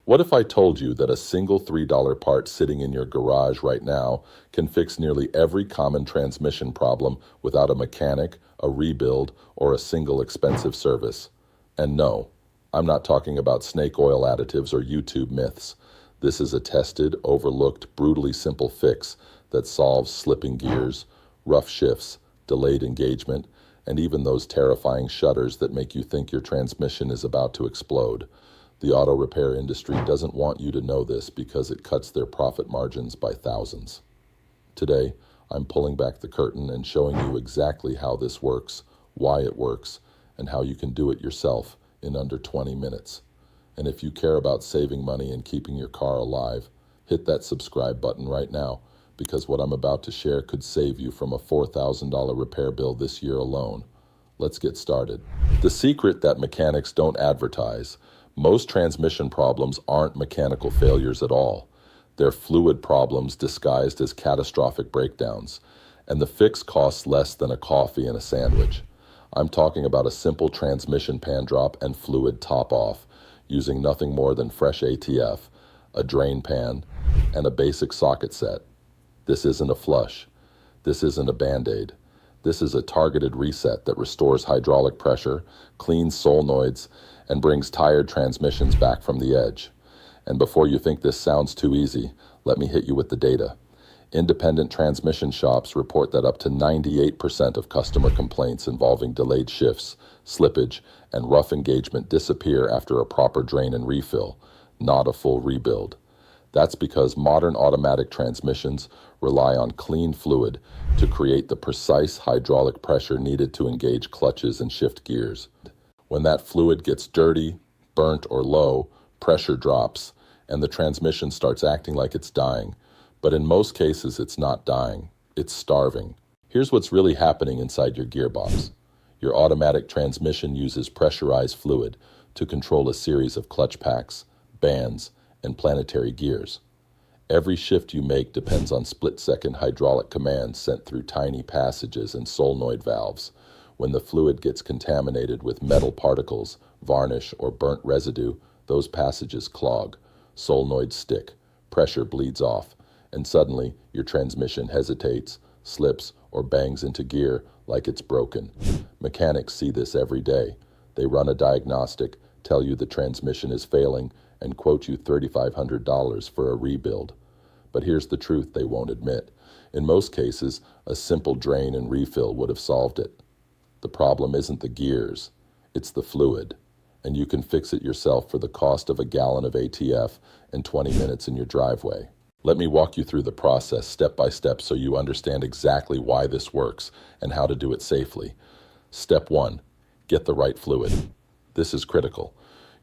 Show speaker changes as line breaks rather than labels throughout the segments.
What if I told you that a single $3 part sitting in your garage right now can fix nearly every common transmission problem without a mechanic, a rebuild, or a single expensive service? And no, I'm not talking about snake oil additives or YouTube myths. This is a tested, overlooked, brutally simple fix that solves slipping gears, rough shifts, delayed engagement, and even those terrifying shudders that make you think your transmission is about to explode. The auto repair industry doesn't want you to know this because it cuts their profit margins by thousands. Today, I'm pulling back the curtain and showing you exactly how this works, why it works, and how you can do it yourself in under 20 minutes. And if you care about saving money and keeping your car alive, hit that subscribe button right now, because what I'm about to share could save you from a $4,000 repair bill this year alone. Let's get started. The secret that mechanics don't advertise: most transmission problems aren't mechanical failures at all. They're fluid problems disguised as catastrophic breakdowns, and the fix costs less than a coffee and a sandwich. I'm talking about a simple transmission pan drop and fluid top off, using nothing more than fresh ATF, a drain pan, and a basic socket set. This isn't a flush. This isn't a Band-Aid. This is a targeted reset that restores hydraulic pressure, cleans solenoids, and brings tired transmissions back from the edge. And before you think this sounds too easy, let me hit you with the data. Independent transmission shops report that up to 98% of customer complaints involving delayed shifts, slippage, and rough engagement disappear after a proper drain and refill, not a full rebuild. That's because modern automatic transmissions rely on clean fluid to create the precise hydraulic pressure needed to engage clutches and shift gears. When that fluid gets dirty, burnt, or low, pressure drops, and the transmission starts acting like it's dying. But in most cases, it's not dying. It's starving. Here's what's really happening inside your gearbox. Your automatic transmission uses pressurized fluid to control a series of clutch packs, bands, and planetary gears. Every shift you make depends on split-second hydraulic commands sent through tiny passages and solenoid valves. When the fluid gets contaminated with metal particles, varnish, or burnt residue, those passages clog, solenoids stick, pressure bleeds off, and suddenly your transmission hesitates, slips, or bangs into gear like it's broken. Mechanics see this every day. They run a diagnostic, tell you the transmission is failing, and quote you $3,500 for a rebuild. But here's the truth they won't admit. In most cases, a simple drain and refill would have solved it. The problem isn't the gears, it's the fluid, and you can fix it yourself for the cost of a gallon of ATF and 20 minutes in your driveway. Let me walk you through the process step by step so you understand exactly why this works and how to do it safely. Step 1. Get the right fluid. This is critical.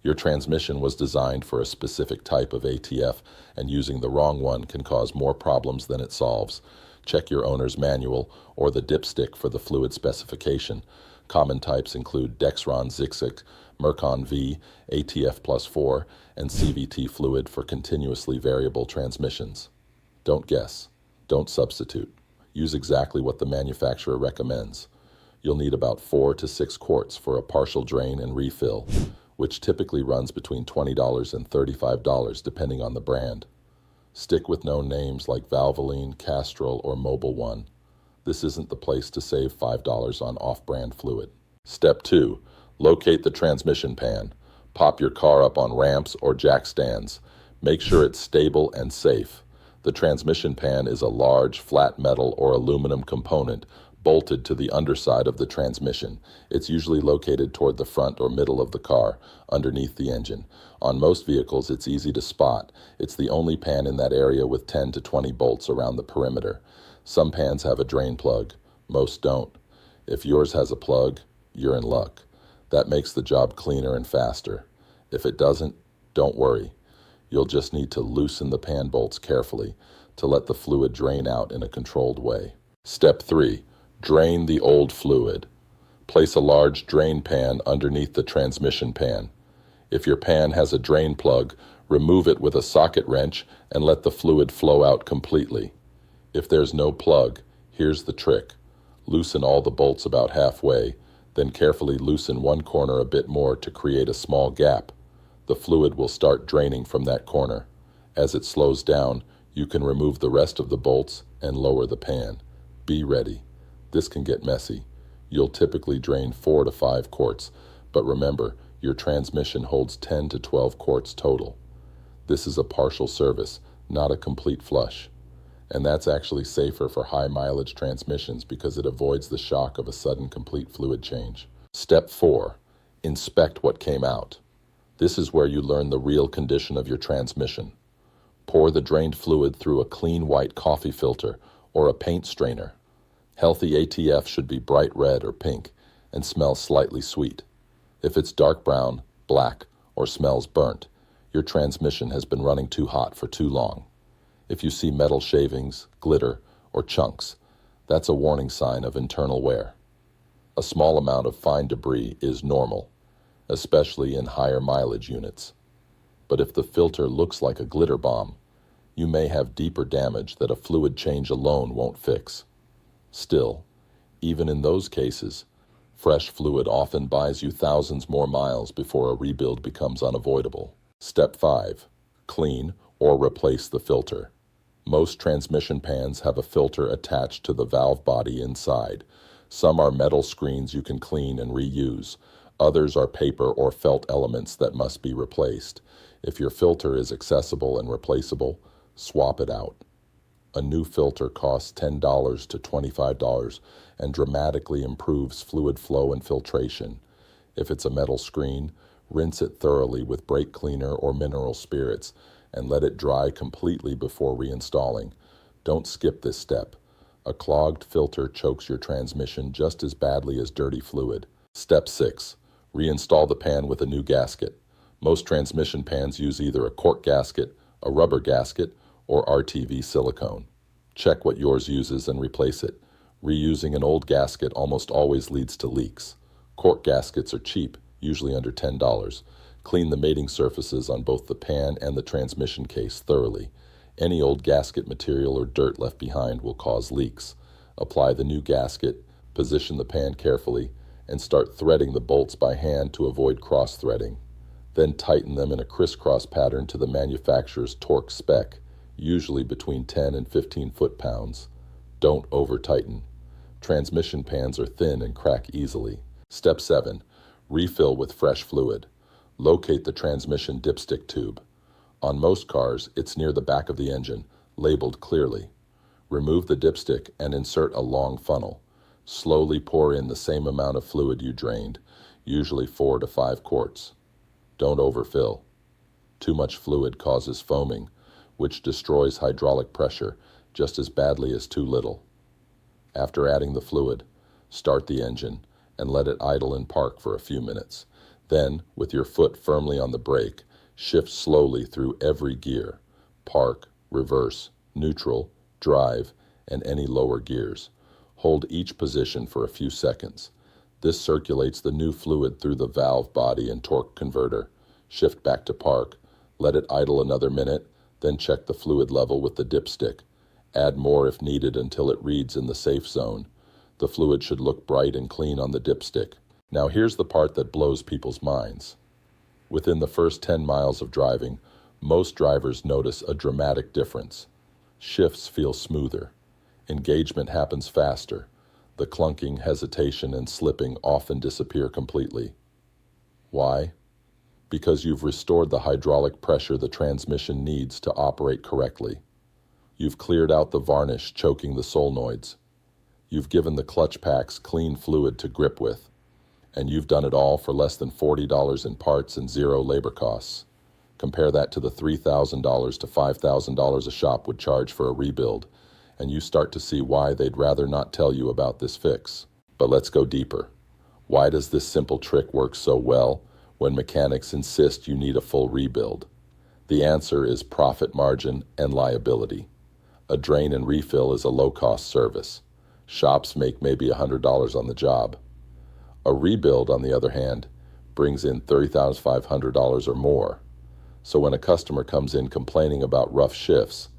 Your transmission was designed for a specific type of ATF, and using the wrong one can cause more problems than it solves. Check your owner's manual or the dipstick for the fluid specification. Common types include Dexron Zixik, Mercon V, ATF Plus 4, and CVT fluid for continuously variable transmissions. Don't guess. Don't substitute. Use exactly what the manufacturer recommends. You'll need about 4 to 6 quarts for a partial drain and refill, which typically runs between $20 and $35 depending on the brand. Stick with known names like Valvoline, Castrol, or Mobil One. This isn't the place to save $5 on off-brand fluid. Step 2. Locate the transmission pan. Pop your car up on ramps or jack stands. Make sure it's stable and safe. The transmission pan is a large, flat metal or aluminum component bolted to the underside of the transmission. It's usually located toward the front or middle of the car, underneath the engine. On most vehicles, it's easy to spot. It's the only pan in that area with 10 to 20 bolts around the perimeter. Some pans have a drain plug. Most don't. If yours has a plug, you're in luck. That makes the job cleaner and faster. If it doesn't, don't worry. You'll just need to loosen the pan bolts carefully to let the fluid drain out in a controlled way. Step 3. Drain the old fluid. Place a large drain pan underneath the transmission pan. If your pan has a drain plug, remove it with a socket wrench and let the fluid flow out completely. If there's no plug, here's the trick. Loosen all the bolts about halfway, then carefully loosen one corner a bit more to create a small gap. the fluid will start draining from that corner. As it slows down, you can remove the rest of the bolts and lower the pan. Be ready. This can get messy. You'll typically drain 4 to 5 quarts, but remember, your transmission holds 10 to 12 quarts total. This is a partial service, not a complete flush. And that's actually safer for high mileage transmissions because it avoids the shock of a sudden complete fluid change. Step 4. Inspect what came out. This is where you learn the real condition of your transmission. Pour the drained fluid through a clean white coffee filter or a paint strainer. Healthy ATF should be bright red or pink and smell slightly sweet. If it's dark brown, black, or smells burnt, your transmission has been running too hot for too long. If you see metal shavings, glitter, or chunks, that's a warning sign of internal wear. A small amount of fine debris is normal, especially in higher mileage units. But if the filter looks like a glitter bomb, you may have deeper damage that a fluid change alone won't fix. Still, even in those cases, fresh fluid often buys you thousands more miles before a rebuild becomes unavoidable. Step 5. Clean or replace the filter. Most transmission pans have a filter attached to the valve body inside. Some are metal screens you can clean and reuse. Others are paper or felt elements that must be replaced. If your filter is accessible and replaceable, swap it out. A new filter costs $10 to $25 and dramatically improves fluid flow and filtration. If it's a metal screen, rinse it thoroughly with brake cleaner or mineral spirits and let it dry completely before reinstalling. Don't skip this step. A clogged filter chokes your transmission just as badly as dirty fluid. Step 6. Reinstall the pan with a new gasket. Most transmission pans use either a cork gasket, a rubber gasket, or RTV silicone. Check what yours uses and replace it. Reusing an old gasket almost always leads to leaks. Cork gaskets are cheap, usually under $10. Clean the mating surfaces on both the pan and the transmission case thoroughly. Any old gasket material or dirt left behind will cause leaks. Apply the new gasket, position the pan carefully, and start threading the bolts by hand to avoid cross-threading. Then tighten them in a crisscross pattern to the manufacturer's torque spec, usually between 10 and 15 foot-pounds. Don't over-tighten. Transmission pans are thin and crack easily. Step 7. Refill with fresh fluid. Locate the transmission dipstick tube. On most cars, it's near the back of the engine, labeled clearly. Remove the dipstick and insert a long funnel. Slowly pour in the same amount of fluid you drained, usually 4 to 5 quarts. Don't overfill. Too much fluid causes foaming, which destroys hydraulic pressure just as badly as too little. After adding the fluid, start the engine and let it idle in park for a few minutes. Then, with your foot firmly on the brake, shift slowly through every gear: park, reverse, neutral, drive, and any lower gears. Hold each position for a few seconds. This circulates the new fluid through the valve body and torque converter. Shift back to park, let it idle another minute, then check the fluid level with the dipstick. Add more if needed until it reads in the safe zone. The fluid should look bright and clean on the dipstick. Now here's the part that blows people's minds. Within the first 10 miles of driving, most drivers notice a dramatic difference. Shifts feel smoother. Engagement happens faster. The clunking, hesitation, and slipping often disappear completely. Why? Because you've restored the hydraulic pressure the transmission needs to operate correctly. You've cleared out the varnish choking the solenoids. You've given the clutch packs clean fluid to grip with. And you've done it all for less than $40 in parts and zero labor costs. Compare that to the $3,000 to $5,000 a shop would charge for a rebuild, and you start to see why they'd rather not tell you about this fix. But let's go deeper. Why does this simple trick work so well when mechanics insist you need a full rebuild? The answer is profit margin and liability. A drain and refill is a low-cost service. Shops make maybe $100 on the job. A rebuild, on the other hand, brings in $30,500 or more. So when a customer comes in complaining about rough shifts,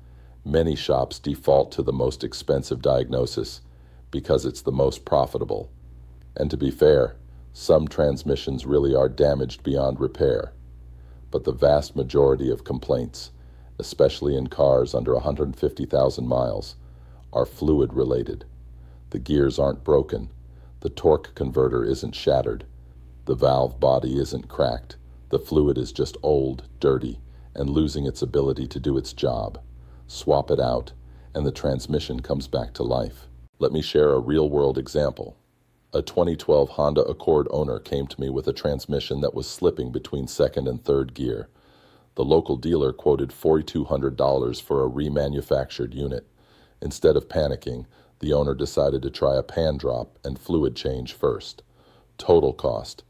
many shops default to the most expensive diagnosis because it's the most profitable. And to be fair, some transmissions really are damaged beyond repair. But the vast majority of complaints, especially in cars under 150,000 miles, are fluid-related. The gears aren't broken, the torque converter isn't shattered, the valve body isn't cracked, the fluid is just old, dirty, and losing its ability to do its job. Swap it out, and the transmission comes back to life. Let me share a real-world example. A 2012 Honda Accord owner came to me with a transmission that was slipping between second and third gear. The local dealer quoted $4,200 for a remanufactured unit. Instead of panicking, the owner decided to try a pan drop and fluid change first. Total cost,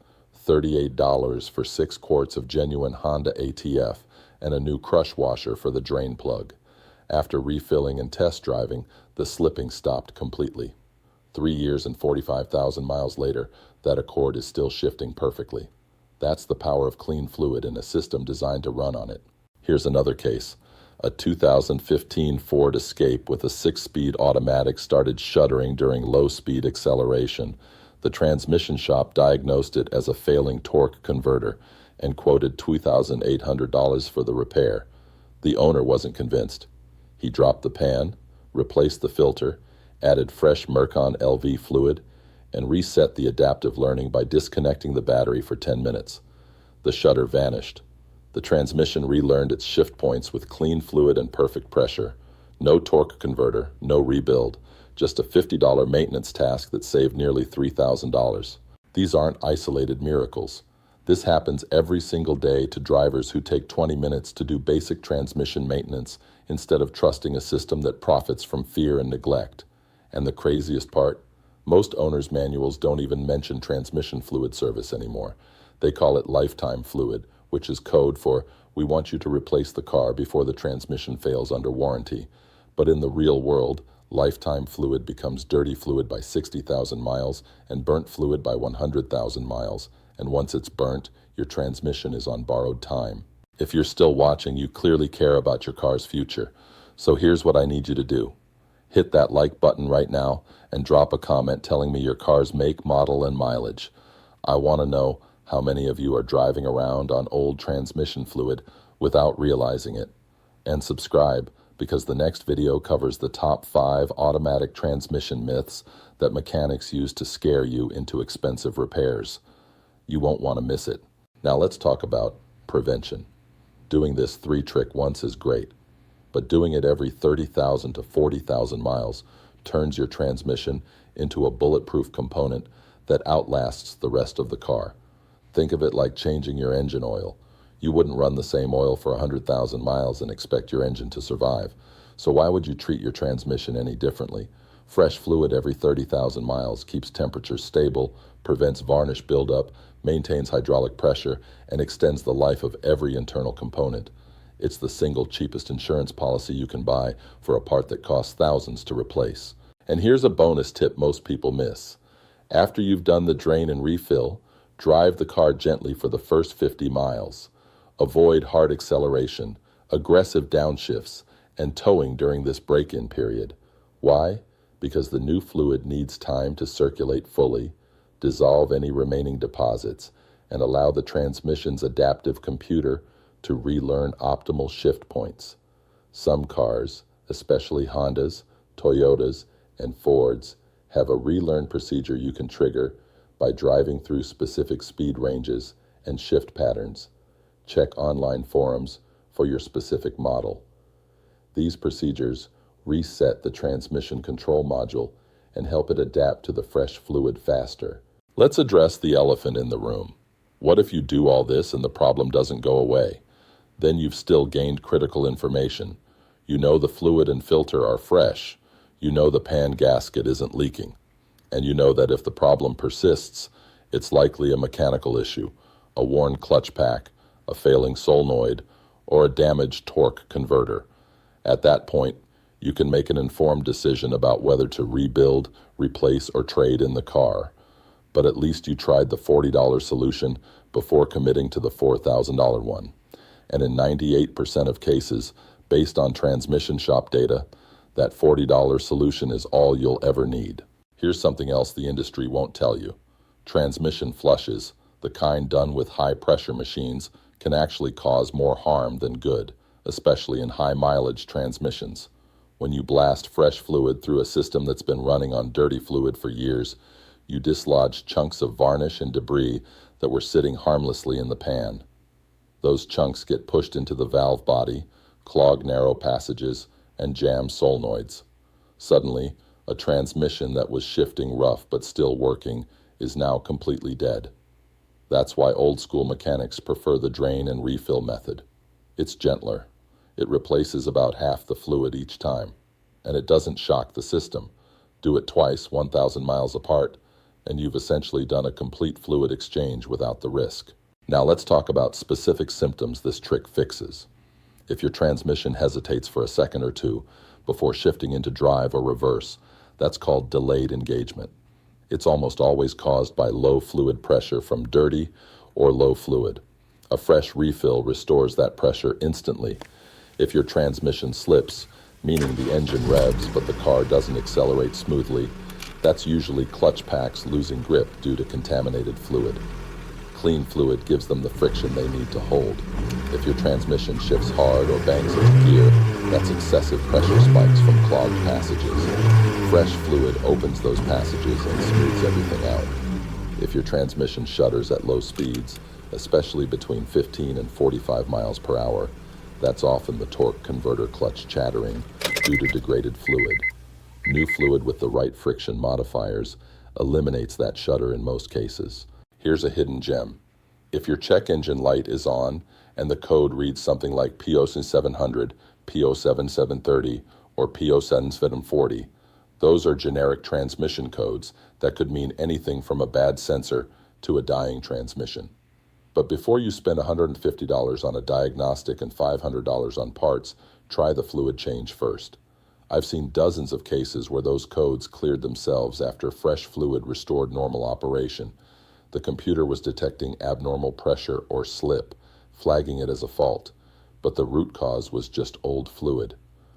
$38 for 6 quarts of genuine Honda ATF and a new crush washer for the drain plug. After refilling and test driving, the slipping stopped completely. 3 years and 45,000 miles later, that Accord is still shifting perfectly. That's the power of clean fluid in a system designed to run on it. Here's another case. A 2015 Ford Escape with a 6-speed automatic started shuddering during low-speed acceleration. The transmission shop diagnosed it as a failing torque converter and quoted $2,800 for the repair. The owner wasn't convinced. He dropped the pan, replaced the filter, added fresh Mercon LV fluid, and reset the adaptive learning by disconnecting the battery for 10 minutes. The shudder vanished. The transmission relearned its shift points with clean fluid and perfect pressure. No torque converter, no rebuild, just a $50 maintenance task that saved nearly $3,000. These aren't isolated miracles. This happens every single day to drivers who take 20 minutes to do basic transmission maintenance instead of trusting a system that profits from fear and neglect. And the craziest part, most owners' manuals don't even mention transmission fluid service anymore. They call it lifetime fluid, which is code for, we want you to replace the car before the transmission fails under warranty. But in the real world, lifetime fluid becomes dirty fluid by 60,000 miles and burnt fluid by 100,000 miles. And once it's burnt, your transmission is on borrowed time. If you're still watching, you clearly care about your car's future. So here's what I need you to do. Hit that like button right now and drop a comment telling me your car's make, model, and mileage. I want to know how many of you are driving around on old transmission fluid without realizing it. And subscribe, because the next video covers the top 5 automatic transmission myths that mechanics use to scare you into expensive repairs. You won't want to miss it. Now let's talk about prevention. Doing this 3-trick once is great, but doing it every 30,000 to 40,000 miles turns your transmission into a bulletproof component that outlasts the rest of the car. Think of it like changing your engine oil. You wouldn't run the same oil for 100,000 miles and expect your engine to survive. So why would you treat your transmission any differently? Fresh fluid every 30,000 miles keeps temperature stable, prevents varnish buildup, maintains hydraulic pressure, and extends the life of every internal component. It's the single cheapest insurance policy you can buy for a part that costs thousands to replace. And here's a bonus tip most people miss. After you've done the drain and refill, drive the car gently for the first 50 miles. Avoid hard acceleration, aggressive downshifts, and towing during this break-in period. Why? Because the new fluid needs time to circulate fully, dissolve any remaining deposits, and allow the transmission's adaptive computer to relearn optimal shift points. Some cars, especially Hondas, Toyotas, and Fords, have a relearn procedure you can trigger by driving through specific speed ranges and shift patterns. Check online forums for your specific model. These procedures reset the transmission control module and help it adapt to the fresh fluid faster. Let's address the elephant in the room. What if you do all this and the problem doesn't go away? Then you've still gained critical information. You know the fluid and filter are fresh. You know the pan gasket isn't leaking. And you know that if the problem persists, it's likely a mechanical issue, a worn clutch pack, a failing solenoid, or a damaged torque converter. At that point, you can make an informed decision about whether to rebuild, replace, or trade in the car. But at least you tried the $40 solution before committing to the $4,000 one. And in 98% of cases, based on transmission shop data, that $40 solution is all you'll ever need. Here's something else the industry won't tell you. Transmission flushes, the kind done with high-pressure machines, can actually cause more harm than good, especially in high-mileage transmissions. When you blast fresh fluid through a system that's been running on dirty fluid for years, you dislodge chunks of varnish and debris that were sitting harmlessly in the pan. Those chunks get pushed into the valve body, clog narrow passages, and jam solenoids. Suddenly, a transmission that was shifting rough but still working is now completely dead. That's why old-school mechanics prefer the drain and refill method. It's gentler. It replaces about half the fluid each time, and it doesn't shock the system. Do it twice, 1,000 miles apart, and you've essentially done a complete fluid exchange without the risk. Now let's talk about specific symptoms this trick fixes. If your transmission hesitates for a second or two before shifting into drive or reverse, that's called delayed engagement. It's almost always caused by low fluid pressure from dirty or low fluid. A fresh refill restores that pressure instantly. If your transmission slips, meaning the engine revs but the car doesn't accelerate smoothly, that's usually clutch packs losing grip due to contaminated fluid. Clean fluid gives them the friction they need to hold. If your transmission shifts hard or bangs into gear, that's excessive pressure spikes from clogged passages. Fresh fluid opens those passages and smooths everything out. If your transmission shudders at low speeds, especially between 15 and 45 miles per hour, that's often the torque converter clutch chattering due to degraded fluid. New fluid with the right friction modifiers eliminates that shudder in most cases. Here's a hidden gem. If your check engine light is on and the code reads something like P0700, P07730, or P07740, those are generic transmission codes that could mean anything from a bad sensor to a dying transmission. But before you spend $150 on a diagnostic and $500 on parts, try the fluid change first. I've seen dozens of cases where those codes cleared themselves after fresh fluid restored normal operation. The computer was detecting abnormal pressure or slip, flagging it as a fault, but the root cause was just old fluid.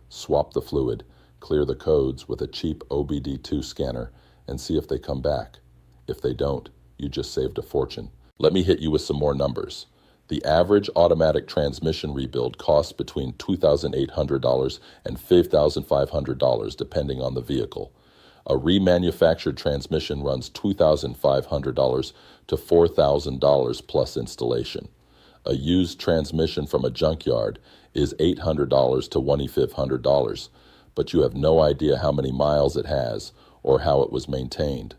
Swap the fluid, clear the codes with a cheap OBD2 scanner, and see if they come back. If they don't, you just saved a fortune. Let me hit you with some more numbers. The average automatic transmission rebuild costs between $2,800 and $5,500 depending on the vehicle. A remanufactured transmission runs $2,500 to $4,000 plus installation. A used transmission from a junkyard is $800 to $2,500, but you have no idea how many miles it has or how it was maintained.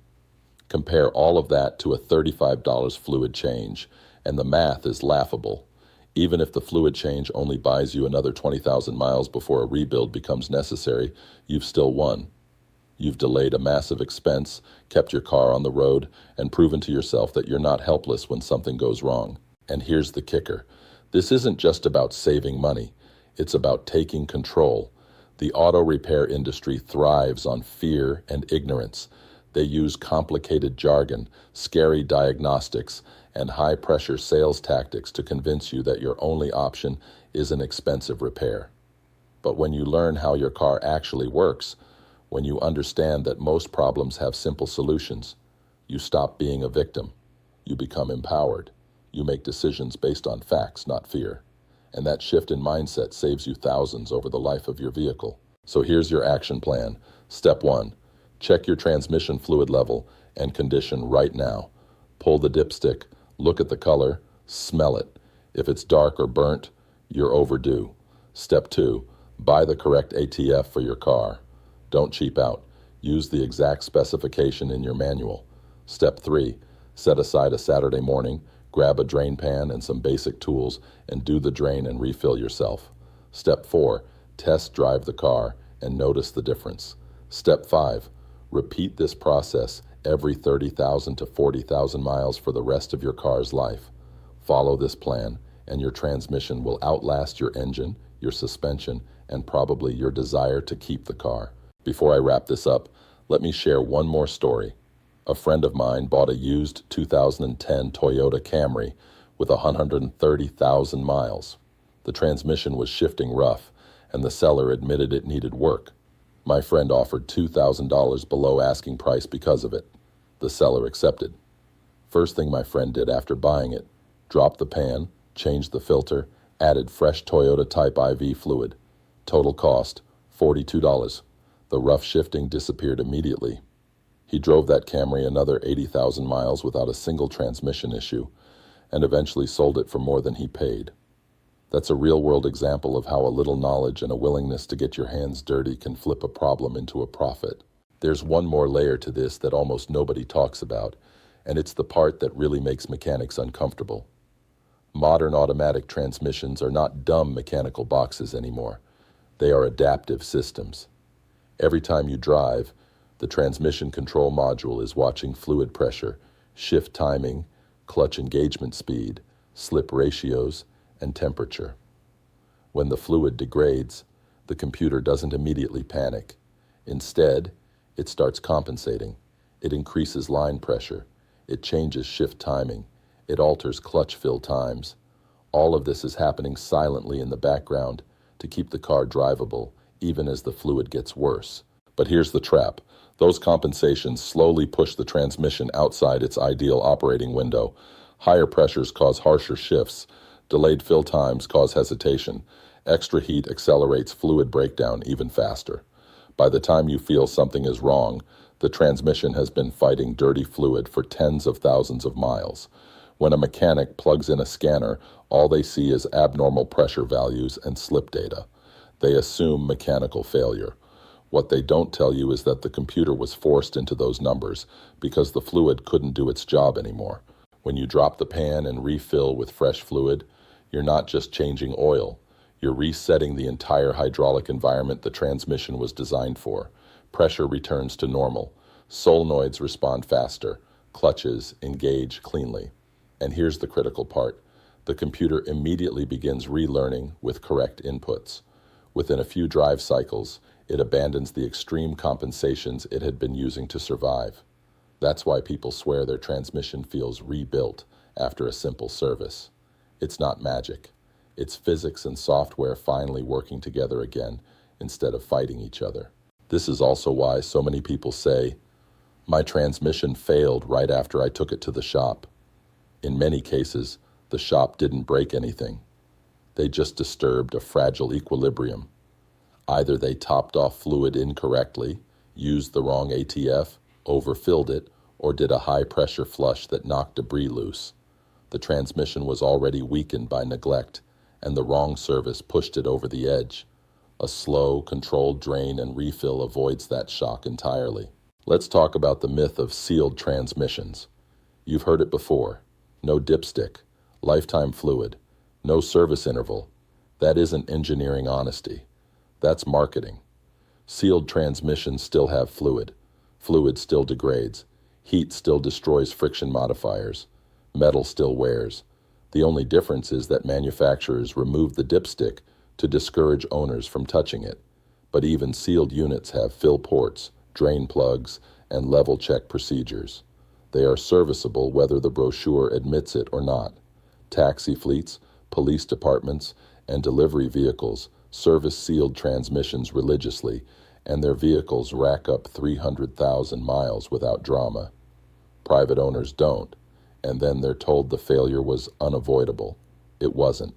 Compare all of that to a $35 fluid change, and the math is laughable. Even if the fluid change only buys you another 20,000 miles before a rebuild becomes necessary, you've still won. You've delayed a massive expense, kept your car on the road, and proven to yourself that you're not helpless when something goes wrong. And here's the kicker. This isn't just about saving money. It's about taking control. The auto repair industry thrives on fear and ignorance. They use complicated jargon, scary diagnostics, and high-pressure sales tactics to convince you that your only option is an expensive repair. But when you learn how your car actually works, when you understand that most problems have simple solutions, you stop being a victim. You become empowered. You make decisions based on facts, not fear. And that shift in mindset saves you thousands over the life of your vehicle. So here's your action plan. Step 1. Check your transmission fluid level and condition right now. Pull the dipstick, look at the color, smell it. If it's dark or burnt, you're overdue. Step 2. Buy the correct ATF for your car. Don't cheap out. Use the exact specification in your manual. Step 3. Set aside a Saturday morning, grab a drain pan and some basic tools, and do the drain and refill yourself. Step 4. Test drive the car and notice the difference. Step 5. Repeat this process every 30,000 to 40,000 miles for the rest of your car's life. Follow this plan, and your transmission will outlast your engine, your suspension, and probably your desire to keep the car. Before I wrap this up, let me share one more story. A friend of mine bought a used 2010 Toyota Camry with 130,000 miles. The transmission was shifting rough, and the seller admitted it needed work. My friend offered $2,000 below asking price because of it. The seller accepted. First thing my friend did after buying it, dropped the pan, changed the filter, added fresh Toyota Type IV fluid. Total cost, $42. The rough shifting disappeared immediately. He drove that Camry another 80,000 miles without a single transmission issue, and eventually sold it for more than he paid. That's a real-world example of how a little knowledge and a willingness to get your hands dirty can flip a problem into a profit. There's one more layer to this that almost nobody talks about, and it's the part that really makes mechanics uncomfortable. Modern automatic transmissions are not dumb mechanical boxes anymore. They are adaptive systems. Every time you drive, the transmission control module is watching fluid pressure, shift timing, clutch engagement speed, slip ratios, and temperature. When the fluid degrades, the computer doesn't immediately panic. Instead, it starts compensating. It increases line pressure. It changes shift timing. It alters clutch fill times. All of this is happening silently in the background to keep the car drivable, even as the fluid gets worse. But here's the trap. Those compensations slowly push the transmission outside its ideal operating window. Higher pressures cause harsher shifts. Delayed fill times cause hesitation. Extra heat accelerates fluid breakdown even faster. By the time you feel something is wrong, the transmission has been fighting dirty fluid for tens of thousands of miles. When a mechanic plugs in a scanner, all they see is abnormal pressure values and slip data. They assume mechanical failure. What they don't tell you is that the computer was forced into those numbers because the fluid couldn't do its job anymore. When you drop the pan and refill with fresh fluid, you're not just changing oil. You're resetting the entire hydraulic environment the transmission was designed for. Pressure returns to normal. Solenoids respond faster. Clutches engage cleanly. And here's the critical part. The computer immediately begins relearning with correct inputs. Within a few drive cycles, it abandons the extreme compensations it had been using to survive. That's why people swear their transmission feels rebuilt after a simple service. It's not magic. It's physics and software finally working together again instead of fighting each other. This is also why so many people say, "My transmission failed right after I took it to the shop." In many cases, the shop didn't break anything. They just disturbed a fragile equilibrium. Either they topped off fluid incorrectly, used the wrong ATF, overfilled it, or did a high-pressure flush that knocked debris loose. The transmission was already weakened by neglect, and the wrong service pushed it over the edge. A slow, controlled drain and refill avoids that shock entirely. Let's talk about the myth of sealed transmissions. You've heard it before. No dipstick, lifetime fluid, no service interval. That isn't engineering honesty. That's marketing. Sealed transmissions still have fluid. Fluid still degrades. Heat still destroys friction modifiers. Metal still wears. The only difference is that manufacturers remove the dipstick to discourage owners from touching it. But even sealed units have fill ports, drain plugs, and level check procedures. They are serviceable whether the brochure admits it or not. Taxi fleets, police departments, and delivery vehicles service sealed transmissions religiously, and their vehicles rack up 300,000 miles without drama. Private owners don't, and then they're told the failure was unavoidable. It wasn't.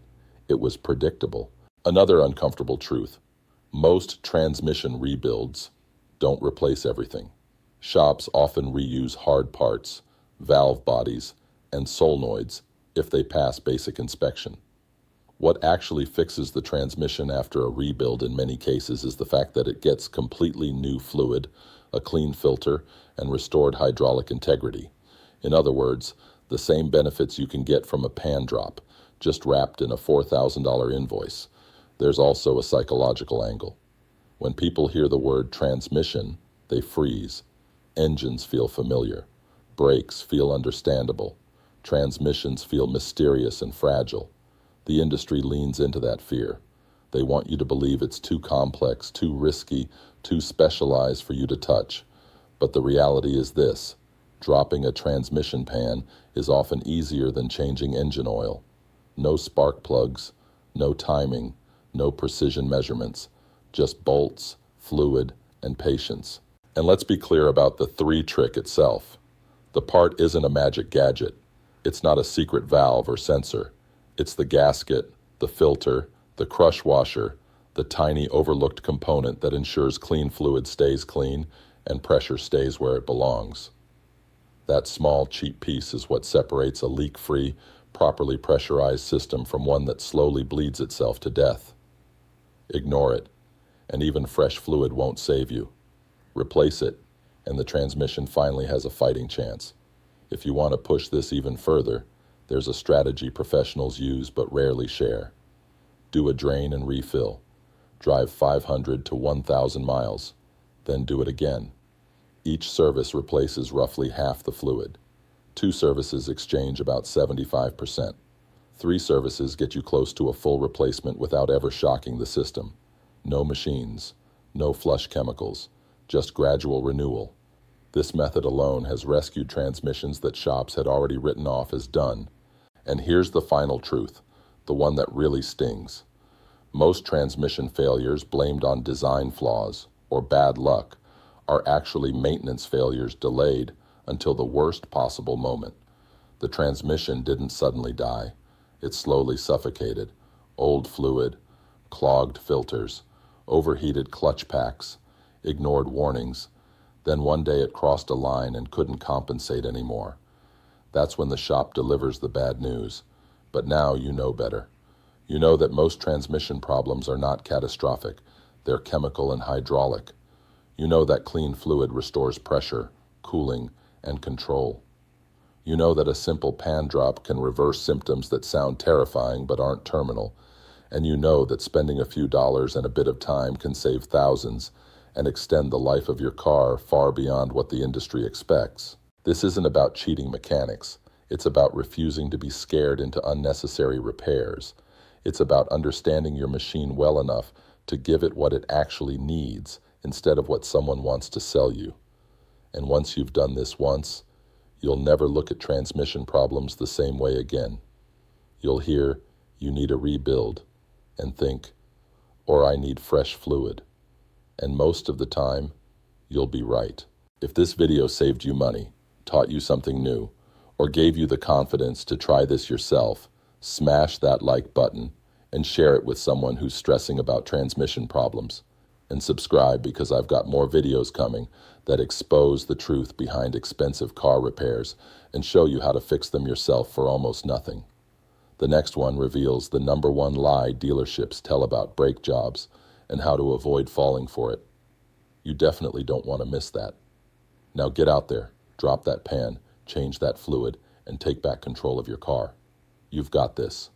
It was predictable. Another uncomfortable truth. Most transmission rebuilds don't replace everything. Shops often reuse hard parts, valve bodies, and solenoids if they pass basic inspection. What actually fixes the transmission after a rebuild in many cases is the fact that it gets completely new fluid, a clean filter, and restored hydraulic integrity. In other words, the same benefits you can get from a pan drop, just wrapped in a $4,000 invoice. There's also a psychological angle. When people hear the word transmission, they freeze. Engines feel familiar. Brakes feel understandable. Transmissions feel mysterious and fragile. The industry leans into that fear. They want you to believe it's too complex, too risky, too specialized for you to touch. But the reality is this: dropping a transmission pan is often easier than changing engine oil. No spark plugs, no timing, no precision measurements, just bolts, fluid, and patience. And let's be clear about the 3 trick itself. The part isn't a magic gadget. It's not a secret valve or sensor. It's the gasket, the filter, the crush washer, the tiny overlooked component that ensures clean fluid stays clean and pressure stays where it belongs. That small, cheap piece is what separates a leak-free, properly pressurized system from one that slowly bleeds itself to death. Ignore it, and even fresh fluid won't save you. Replace it, and the transmission finally has a fighting chance. If you want to push this even further, there's a strategy professionals use but rarely share. Do a drain and refill. Drive 500 to 1,000 miles, then do it again. Each service replaces roughly half the fluid. 2 services exchange about 75%. 3 services get you close to a full replacement without ever shocking the system. No machines, no flush chemicals, just gradual renewal. This method alone has rescued transmissions that shops had already written off as done. And here's the final truth, the one that really stings. Most transmission failures blamed on design flaws or bad luck are actually maintenance failures delayed until the worst possible moment. The transmission didn't suddenly die. It slowly suffocated. Old fluid, clogged filters, overheated clutch packs, ignored warnings. Then one day it crossed a line and couldn't compensate anymore. That's when the shop delivers the bad news. But now you know better. You know that most transmission problems are not catastrophic. They're chemical and hydraulic. You know that clean fluid restores pressure, cooling, and control. You know that a simple pan drop can reverse symptoms that sound terrifying but aren't terminal. And you know that spending a few dollars and a bit of time can save thousands and extend the life of your car far beyond what the industry expects. This isn't about cheating mechanics. It's about refusing to be scared into unnecessary repairs. It's about understanding your machine well enough to give it what it actually needs instead of what someone wants to sell you. And once you've done this once, you'll never look at transmission problems the same way again. You'll hear, "You need a rebuild," and think, "Or I need fresh fluid." And most of the time, you'll be right. If this video saved you money, taught you something new, or gave you the confidence to try this yourself, smash that like button and share it with someone who's stressing about transmission problems. And subscribe because I've got more videos coming that expose the truth behind expensive car repairs and show you how to fix them yourself for almost nothing. The next one reveals the #1 lie dealerships tell about brake jobs and how to avoid falling for it. You definitely don't want to miss that. Now get out there, drop that pan, change that fluid, and take back control of your car. You've got this.